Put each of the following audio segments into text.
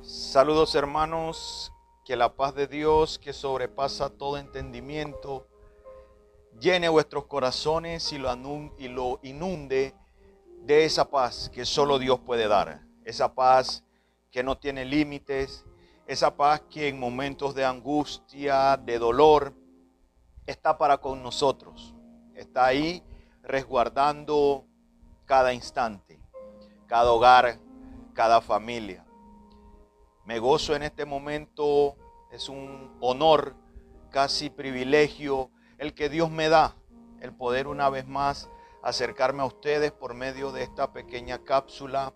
Saludos hermanos, que la paz de Dios que sobrepasa todo entendimiento llene vuestros corazones y lo inunde de esa paz que solo Dios puede dar. Esa paz que no tiene límites, esa paz que en momentos de angustia, de dolor, está para con nosotros. Está ahí resguardando cada instante, cada hogar, cada familia. Me gozo en este momento, es un honor, casi privilegio, el que Dios me da, el poder una vez más acercarme a ustedes por medio de esta pequeña cápsula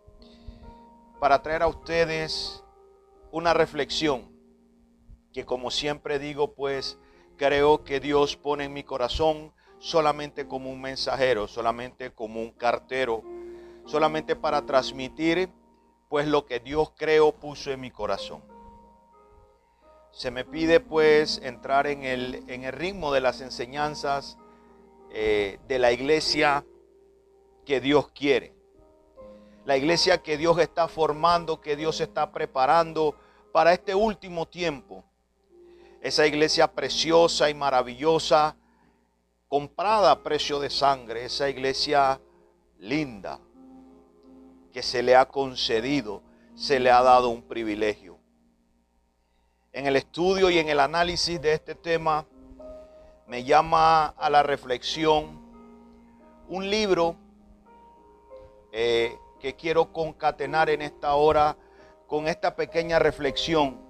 para traer a ustedes una reflexión que, como siempre digo, pues creo que Dios pone en mi corazón solamente como un mensajero, solamente como un cartero, solamente para transmitir pues lo que Dios creo puso en mi corazón. Se me pide pues entrar en el ritmo de las enseñanzas de la iglesia que Dios quiere. La iglesia que Dios está formando, que Dios está preparando para este último tiempo. Esa iglesia preciosa y maravillosa, comprada a precio de sangre. Esa iglesia linda que se le ha concedido, se le ha dado un privilegio. En el estudio y en el análisis de este tema me llama a la reflexión un libro que quiero concatenar en esta hora con esta pequeña reflexión.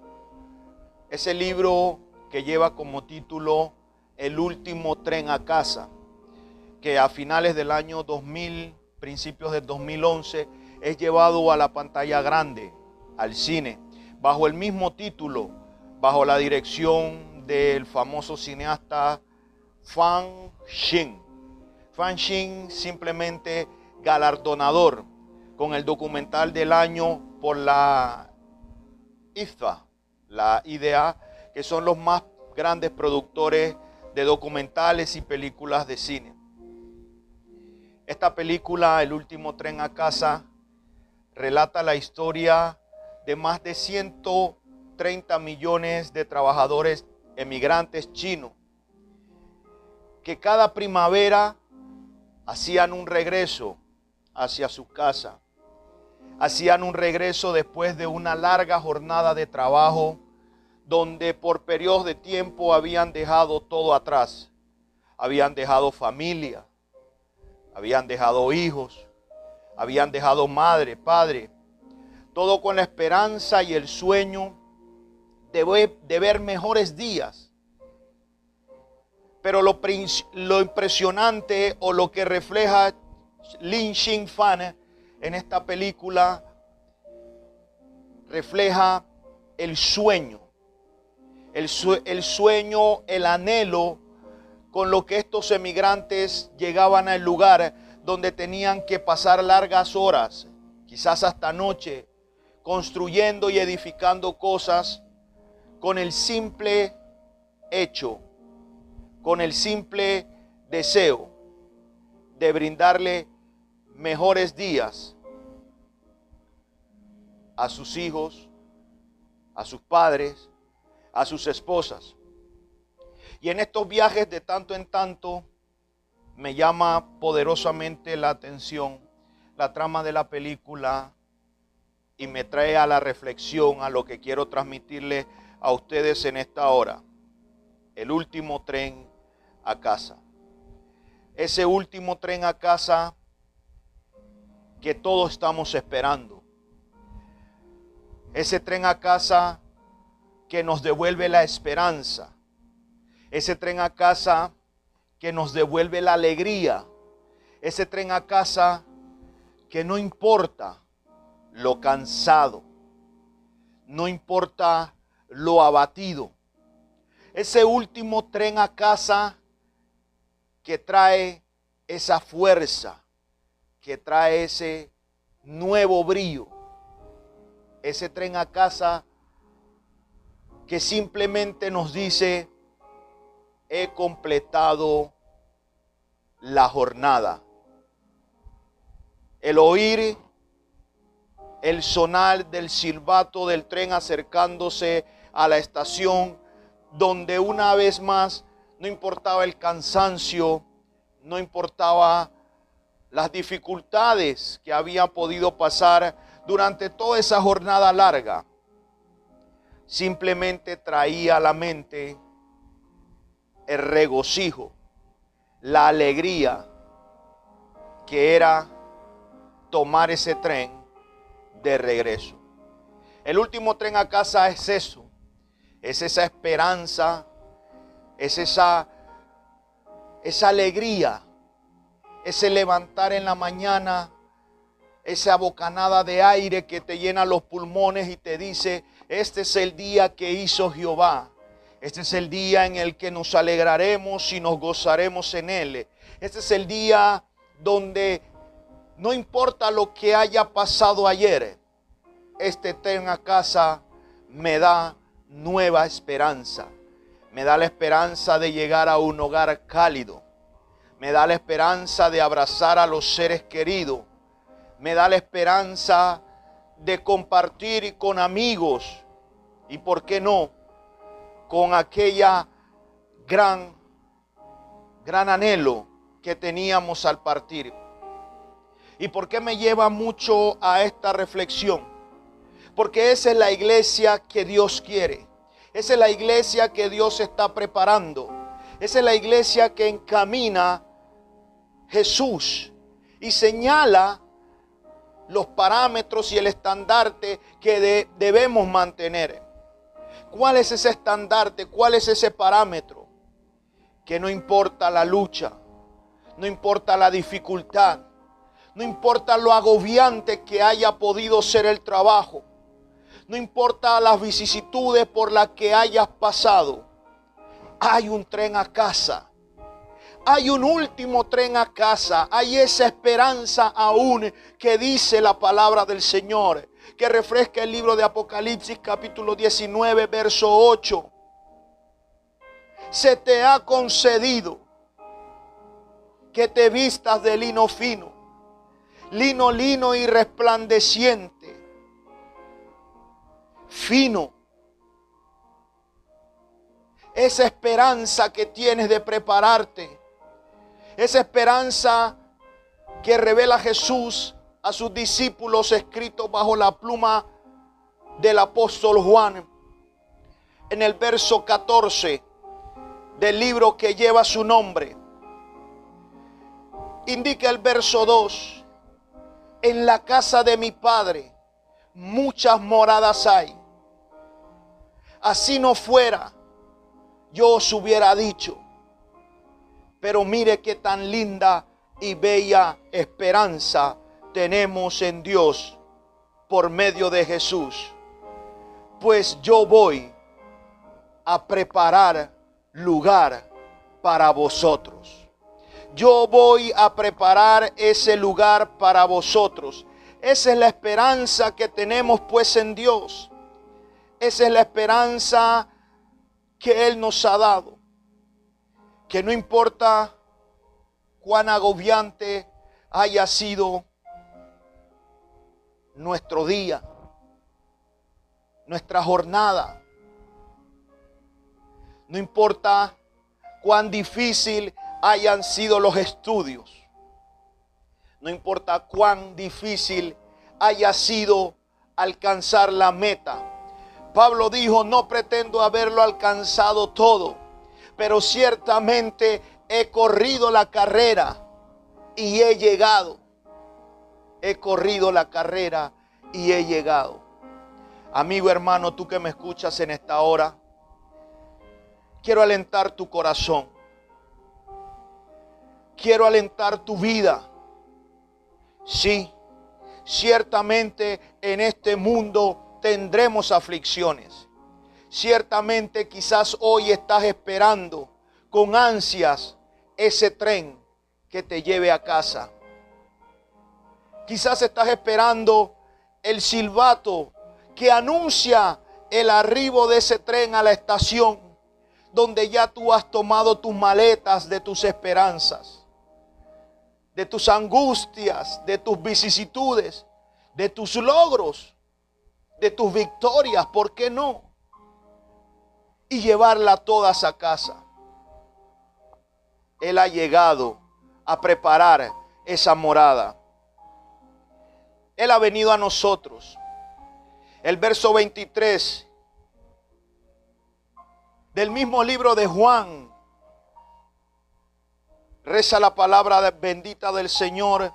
Ese libro que lleva como título El último tren a casa, que a finales del año 2000, principios del 2011, es llevado a la pantalla grande, al cine, bajo el mismo título, bajo la dirección del famoso cineasta Fan Shin. Fan Shin, simplemente galardonador con el documental del año por la IFA, la IDA, que son los más grandes productores de documentales y películas de cine. Esta película, El último tren a casa, relata la historia de más de 130 millones de trabajadores emigrantes chinos que cada primavera hacían un regreso hacia su casa. Hacían un regreso después de una larga jornada de trabajo donde por periodos de tiempo habían dejado todo atrás. Habían dejado familia, habían dejado hijos, habían dejado madre, padre, todo con la esperanza y el sueño de ver mejores días. Pero lo impresionante o lo que refleja Lin Xin Fan en esta película refleja el sueño, el sueño, el anhelo con lo que estos emigrantes llegaban al lugar donde tenían que pasar largas horas, quizás hasta noche, construyendo y edificando cosas con el simple hecho, con el simple deseo de brindarle mejores días a sus hijos, a sus padres, a sus esposas. Y en estos viajes de tanto en tanto me llama poderosamente la atención la trama de la película y me trae a la reflexión, a lo que quiero transmitirle a ustedes en esta hora. El último tren a casa. Ese último tren a casa que todos estamos esperando. Ese tren a casa que nos devuelve la esperanza. Ese tren a casa que nos devuelve la alegría. Ese tren a casa que no importa lo cansado, no importa lo abatido. Ese último tren a casa que trae esa fuerza, que trae ese nuevo brillo. Ese tren a casa que simplemente nos dice: he completado la jornada. El oír el sonar del silbato del tren acercándose a la estación, donde una vez más no importaba el cansancio, no importaba las dificultades que había podido pasar durante toda esa jornada larga. Simplemente traía a la mente el regocijo, la alegría que era tomar ese tren de regreso. El último tren a casa es eso, es esa esperanza, es esa alegría, ese levantar en la mañana, esa bocanada de aire que te llena los pulmones y te dice: este es el día que hizo Jehová. Este es el día en el que nos alegraremos y nos gozaremos en él. Este es el día donde no importa lo que haya pasado ayer, este tren a casa me da nueva esperanza. Me da la esperanza de llegar a un hogar cálido. Me da la esperanza de abrazar a los seres queridos. Me da la esperanza de compartir con amigos. Y por qué no, con aquella gran anhelo que teníamos al partir. ¿Y por qué me lleva mucho a esta reflexión? Porque esa es la iglesia que Dios quiere. Esa es la iglesia que Dios está preparando. Esa es la iglesia que encamina Jesús y señala los parámetros y el estandarte que debemos mantener. ¿Cuál es ese estandarte? ¿Cuál es ese parámetro? Que no importa la lucha, no importa la dificultad, no importa lo agobiante que haya podido ser el trabajo, no importa las vicisitudes por las que hayas pasado, hay un tren a casa. Hay un último tren a casa. Hay esa esperanza aún que dice la palabra del Señor, que refresca el libro de Apocalipsis capítulo 19 verso 8. Se te ha concedido que te vistas de lino fino, lino y resplandeciente, fino. Esa esperanza que tienes de prepararte, esa esperanza que revela Jesús a sus discípulos, escrito bajo la pluma del apóstol Juan, en el verso 14 del libro que lleva su nombre. Indica el verso 2: en la casa de mi Padre muchas moradas hay. Así no fuera, yo os hubiera dicho. Pero mire qué tan linda y bella esperanza tenemos en Dios por medio de Jesús. Pues yo voy a preparar lugar para vosotros. Yo voy a preparar ese lugar para vosotros. Esa es la esperanza que tenemos pues en Dios. Esa es la esperanza que Él nos ha dado. Que no importa cuán agobiante haya sido nuestro día, nuestra jornada. No importa cuán difícil hayan sido los estudios. No importa cuán difícil haya sido alcanzar la meta. Pablo dijo: no pretendo haberlo alcanzado todo, pero ciertamente he corrido la carrera y he llegado. He corrido la carrera y he llegado. Amigo, hermano, tú que me escuchas en esta hora, quiero alentar tu corazón. Quiero alentar tu vida. Sí, ciertamente en este mundo tendremos aflicciones. Ciertamente quizás hoy estás esperando con ansias ese tren que te lleve a casa. Quizás estás esperando el silbato que anuncia el arribo de ese tren a la estación, donde ya tú has tomado tus maletas de tus esperanzas, de tus angustias, de tus vicisitudes. de tus logros, de tus victorias, ¿por qué no? Y llevarla todas a casa. Él ha llegado a preparar esa morada. Él ha venido a nosotros. El verso 23 del mismo libro de Juan reza la palabra bendita del Señor.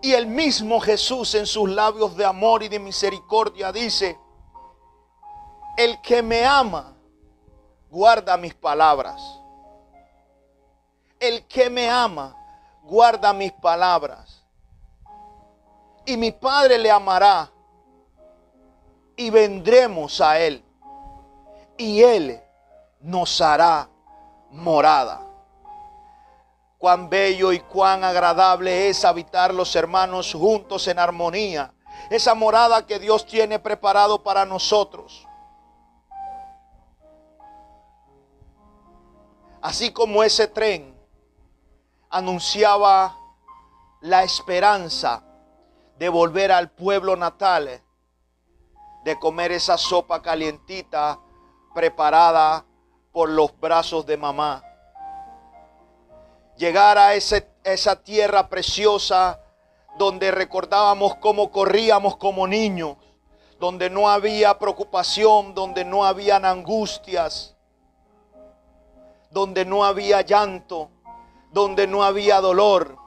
Y el mismo Jesús en sus labios de amor y de misericordia dice: el que me ama guarda mis palabras. El que me ama guarda mis palabras. Y mi Padre le amará y vendremos a él y él nos hará morada. Cuán bello y cuán agradable es habitar los hermanos juntos en armonía. Esa morada que Dios tiene preparado para nosotros. Así como ese tren anunciaba la esperanza de volver al pueblo natal, de comer esa sopa calientita preparada por los brazos de mamá. Llegar a esa tierra preciosa donde recordábamos cómo corríamos como niños, donde no había preocupación, donde no habían angustias, donde no había llanto, donde no había dolor.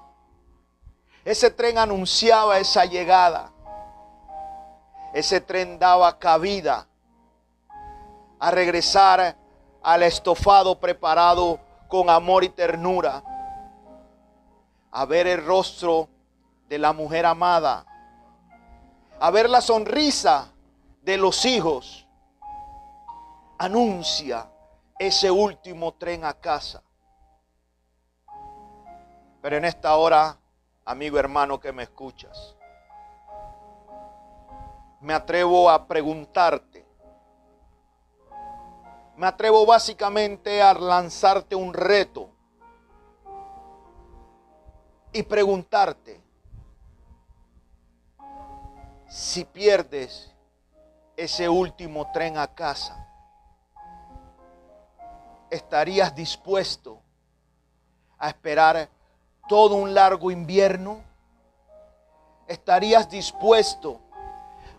Ese tren anunciaba esa llegada. Ese tren daba cabida a regresar al estofado preparado con amor y ternura, a ver el rostro de la mujer amada, a ver la sonrisa de los hijos. Anuncia ese último tren a casa. Pero en esta hora, amigo hermano que me escuchas, me atrevo a preguntarte, me atrevo básicamente a lanzarte un reto y preguntarte: si pierdes ese último tren a casa, ¿estarías dispuesto a esperar todo un largo invierno? ¿Estarías dispuesto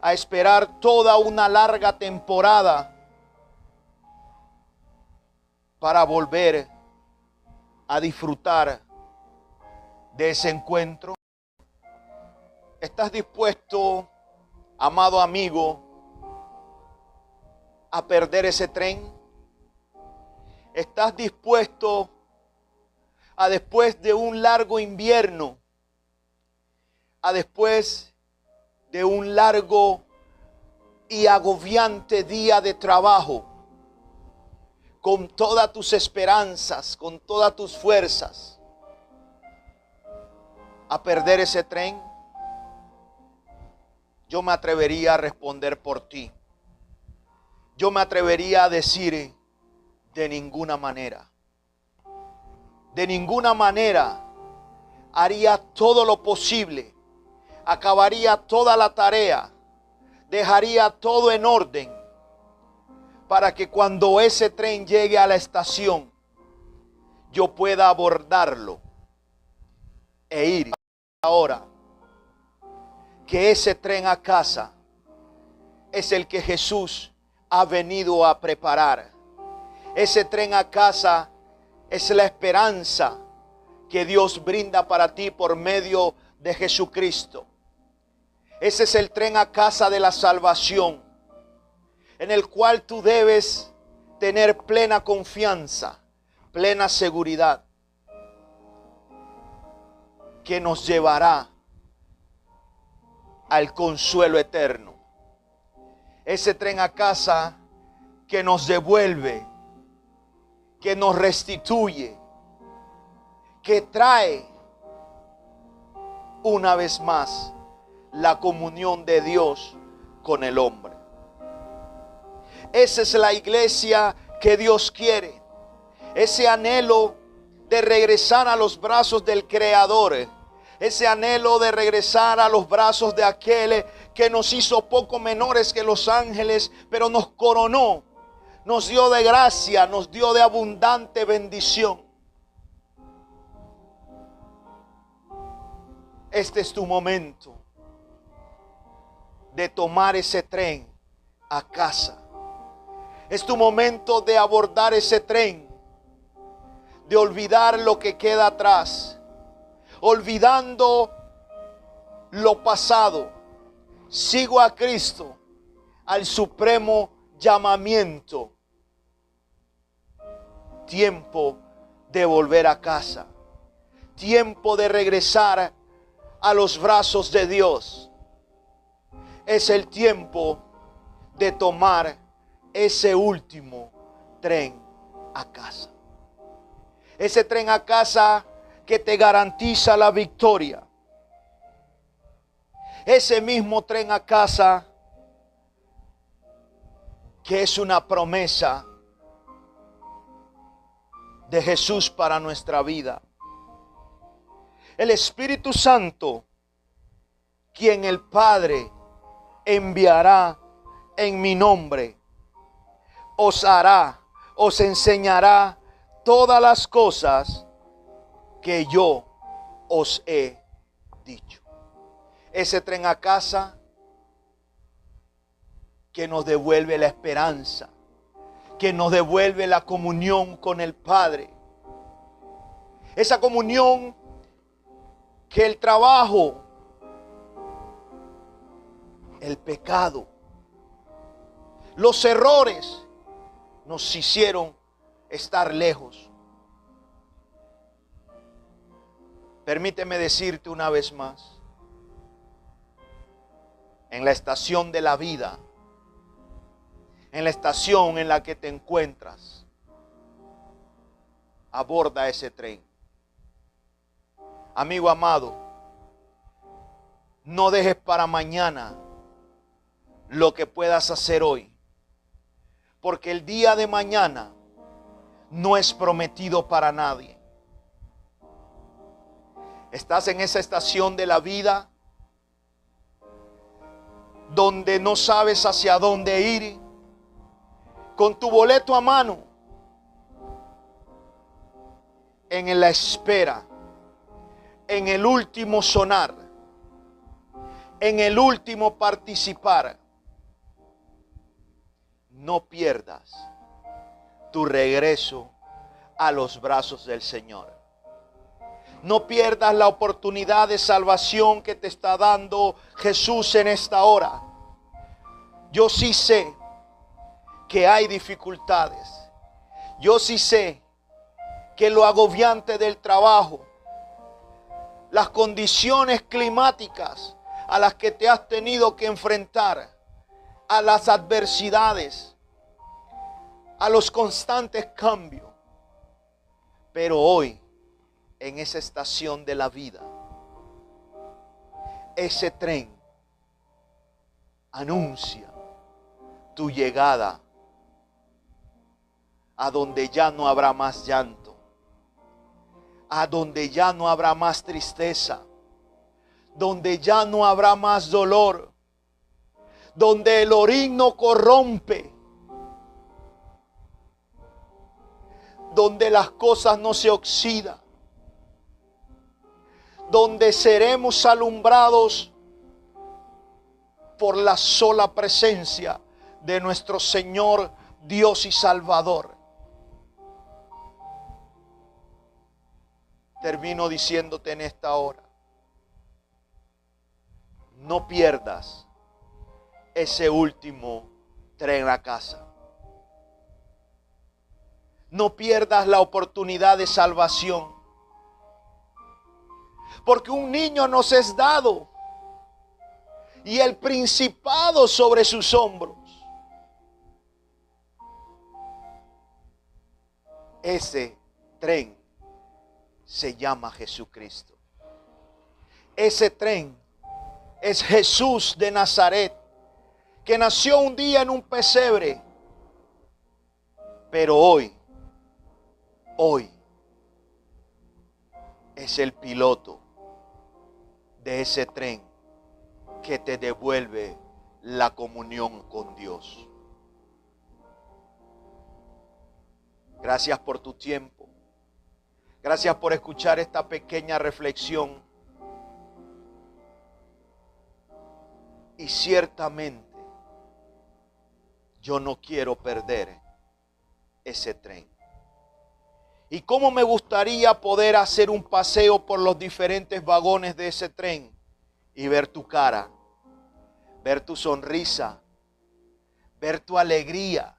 a esperar toda una larga temporada para volver a disfrutar de ese encuentro? ¿Estás dispuesto, amado amigo, a perder ese tren? ¿Estás dispuesto a, después de un largo invierno, a después de un largo y agobiante día de trabajo, con todas tus esperanzas, con todas tus fuerzas, a perder ese tren? Yo me atrevería a responder por ti. Yo me atrevería a decir: de ninguna manera. De ninguna manera. Haría todo lo posible. Acabaría toda la tarea. Dejaría todo en orden para que cuando ese tren llegue a la estación, yo pueda abordarlo e ir. Ahora que ese tren a casa es el que Jesús ha venido a preparar. Ese tren a casa es la esperanza que Dios brinda para ti por medio de Jesucristo. Ese es el tren a casa de la salvación, en el cual tú debes tener plena confianza, plena seguridad, que nos llevará al consuelo eterno. Ese tren a casa que nos devuelve, que nos restituye, que trae una vez más la comunión de Dios con el hombre. Esa es la iglesia que Dios quiere. Ese anhelo de regresar a los brazos del Creador. ese anhelo de regresar a los brazos de aquel que nos hizo poco menores que los ángeles, pero nos coronó, nos dio de gracia, nos dio de abundante bendición. Este es tu momento de tomar ese tren a casa. Es tu momento de abordar ese tren, de olvidar lo que queda atrás, olvidando lo pasado. Sigo a Cristo, al supremo llamamiento. Tiempo de volver a casa. Tiempo de regresar a los brazos de Dios. Es el tiempo de tomar ese último tren a casa. Ese tren a casa que te garantiza la victoria. Ese mismo tren a casa que es una promesa de Jesús para nuestra vida. El Espíritu Santo, quien el Padre enviará en mi nombre, os hará, os enseñará todas las cosas que yo os he dicho. Ese tren a casa que nos devuelve la esperanza, que nos devuelve la comunión con el Padre. Esa comunión que el trabajo, el pecado, los errores nos hicieron estar lejos. Permíteme decirte una vez más, en la estación de la vida, en la estación en la que te encuentras, aborda ese tren. Amigo amado, no dejes para mañana lo que puedas hacer hoy, porque el día de mañana no es prometido para nadie. Estás en esa estación de la vida donde no sabes hacia dónde ir, con tu boleto a mano, en la espera, en el último sonar, en el último participar. No pierdas tu regreso a los brazos del Señor. No pierdas la oportunidad de salvación que te está dando Jesús en esta hora. Yo sí sé que hay dificultades. Yo sí sé que lo agobiante del trabajo, las condiciones climáticas a las que te has tenido que enfrentar, a las adversidades, a los constantes cambios. Pero hoy, en esa estación de la vida, ese tren anuncia tu llegada a donde ya no habrá más llanto, a donde ya no habrá más tristeza, donde ya no habrá más dolor, donde el orín no corrompe, donde las cosas no se oxidan, donde seremos alumbrados por la sola presencia de nuestro Señor, Dios y Salvador. Termino diciéndote en esta hora, no pierdas ese último tren a casa. No pierdas la oportunidad de salvación. Porque un niño nos es dado y el principado sobre sus hombros. Ese tren se llama Jesucristo. Ese tren es Jesús de Nazaret, que nació un día en un pesebre, pero hoy es el piloto de ese tren que te devuelve la comunión con Dios. Gracias por tu tiempo. Gracias por escuchar esta pequeña reflexión. Y ciertamente yo no quiero perder ese tren. Y cómo me gustaría poder hacer un paseo por los diferentes vagones de ese tren y ver tu cara, ver tu sonrisa, ver tu alegría,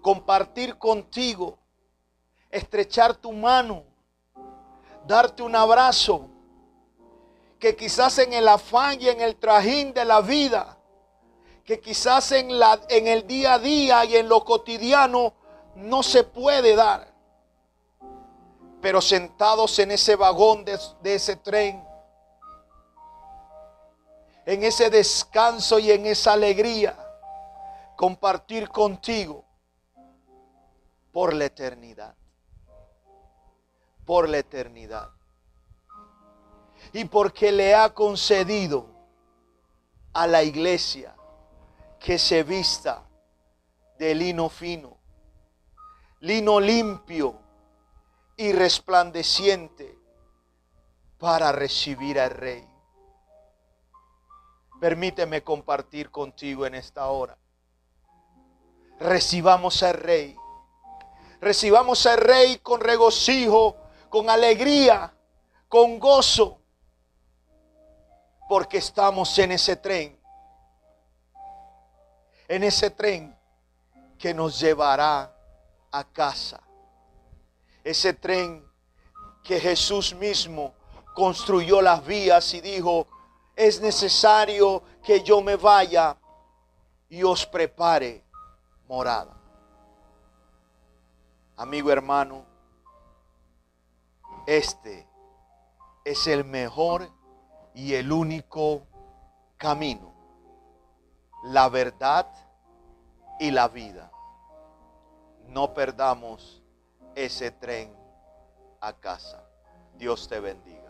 compartir contigo, estrechar tu mano, darte un abrazo, que quizás en el afán y en el trajín de la vida, que quizás en el día a día y en lo cotidiano no se puede dar. Pero sentados en ese vagón de ese tren, en ese descanso y en esa alegría, compartir contigo por la eternidad. Por la eternidad. Y porque le ha concedido a la iglesia que se vista de lino fino, lino limpio y resplandeciente para recibir al Rey. Permíteme compartir contigo en esta hora. Recibamos al Rey. Recibamos al Rey con regocijo, con alegría, con gozo, porque estamos en ese tren que nos llevará a casa. Ese tren que Jesús mismo construyó las vías y dijo: es necesario que yo me vaya y os prepare morada. Amigo hermano, este es el mejor y el único camino, la verdad y la vida. No perdamos ese tren a casa. Dios te bendiga.